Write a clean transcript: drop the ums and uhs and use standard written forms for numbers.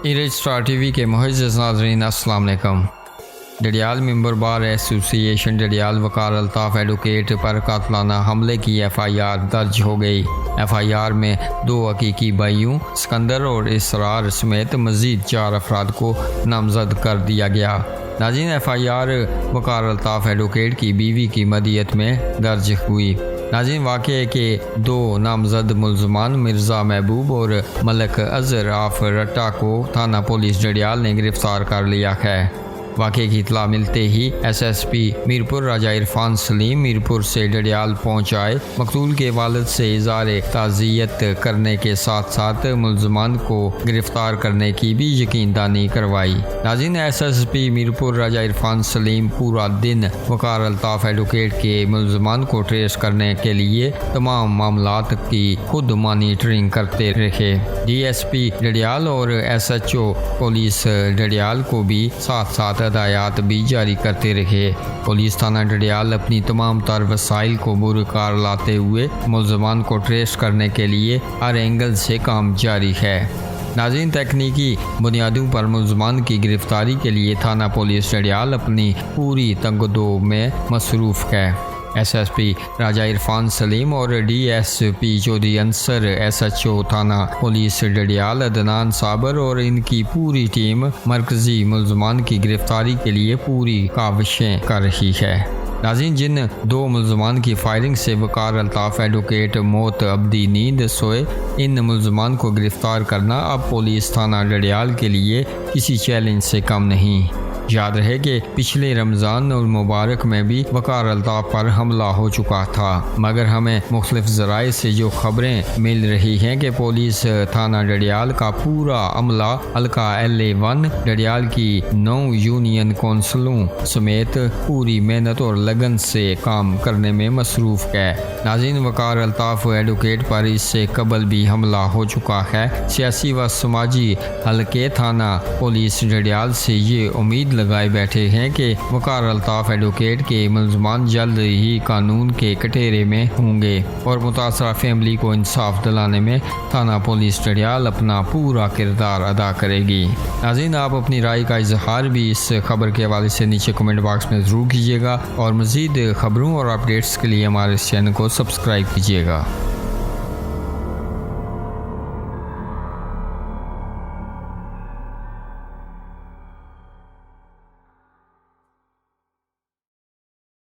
Star T V کے معزز ناظرین السلام علیکم۔ ڈڈیال ممبر بار ایسوسی ایشن ڈڈیال وقار الطاف ایڈوکیٹ پر قاتلانہ حملے کی ایف آئی آر درج ہو گئی۔ ایف آئی آر میں 2 حقیقی بھائیوں سکندر اور اسرار سمیت مزید 4 افراد کو نامزد کر دیا گیا۔ ناظرین، F I R Waqar Altaf advocate کی بیوی کی مدیت میں درج ہوئی۔ ناظرین، واقعے کے 2 نامزد ملزمان مرزا محبوب اور ملک اظہر آف رٹا کو تھانہ پولیس ڈڈیال نے گرفتار کر لیا ہے۔ واقعے کی اطلاع ملتے ہی ایس ایس پی میرپور راجہ عرفان سلیم میرپور سے ڈڈیال پہنچ آئے۔ مقتول کے والد سے اظہار تعزیت کرنے کے ساتھ ساتھ ملزمان کو گرفتار کرنے کی بھی یقین دہانی کروائی۔ ناظرین، ایس ایس پی میرپور راجہ عرفان سلیم پورا دن وقار الطاف ایڈوکیٹ کے ملزمان کو ٹریس کرنے کے لیے تمام معاملات کی خود مانیٹرنگ کرتے رہے۔ ڈی ایس پی ڈڈیال اور S H O police Dadyal کو بھی ساتھ ساتھ ہدایات بھی جاری کرتے رہے۔ پولیس تھانہ ڈڈیال اپنی تمام تر وسائل کو بروکار لاتے ہوئے ملزمان کو ٹریس کرنے کے لیے ہر اینگل سے کام جاری ہے۔ ناظرین، تکنیکی بنیادوں پر ملزمان کی گرفتاری کے لیے تھانہ پولیس ڈڈیال اپنی پوری تنگدو میں مصروف ہے۔ S S P Raja Irfan Saleem اور D S P Chaudhry Ansar, S H O تھانہ پولیس ڈڈیال عدنان صابر اور ان کی پوری ٹیم مرکزی ملزمان کی گرفتاری کے لیے پوری کاوشیں کر رہی ہے۔ ناظرین، جن 2 ملزمان کی فائرنگ سے وقار الطاف ایڈوکیٹ موت ابدی نیند سوئے، ان ملزمان کو گرفتار کرنا اب پولیس تھانہ ڈڈیال کے لیے کسی چیلنج سے کم نہیں۔ یاد رہے کہ پچھلے رمضان المبارک میں بھی وقار الطاف پر حملہ ہو چکا تھا، مگر ہمیں مختلف ذرائع سے جو خبریں مل رہی ہیں کہ پولیس تھانہ ڈڈیال کا پورا عملہ حلقہ LA1 ڈڈیال کی 9 یونین کونسلوں سمیت پوری محنت اور لگن سے کام کرنے میں مصروف ہے۔ ناظرین، وقار الطاف ایڈوکیٹ پر اس سے قبل بھی حملہ ہو چکا ہے۔ سیاسی و سماجی حلقے تھانہ پولیس ڈڈیال سے یہ امید لگائے بیٹھے ہیں کہ وقار الطاف ایڈوکیٹ کے ملزمان جلد ہی قانون کے کٹہرے میں ہوں گے اور متاثرہ فیملی کو انصاف دلانے میں تھانہ پولیس ڈڈیال اپنا پورا کردار ادا کرے گی۔ ناظرین، آپ اپنی رائے کا اظہار بھی اس خبر کے حوالے سے نیچے کمنٹ باکس میں ضرور کیجیے گا اور مزید خبروں اور اپڈیٹس کے لیے ہمارے اس چینل کو سبسکرائب کیجیے گا۔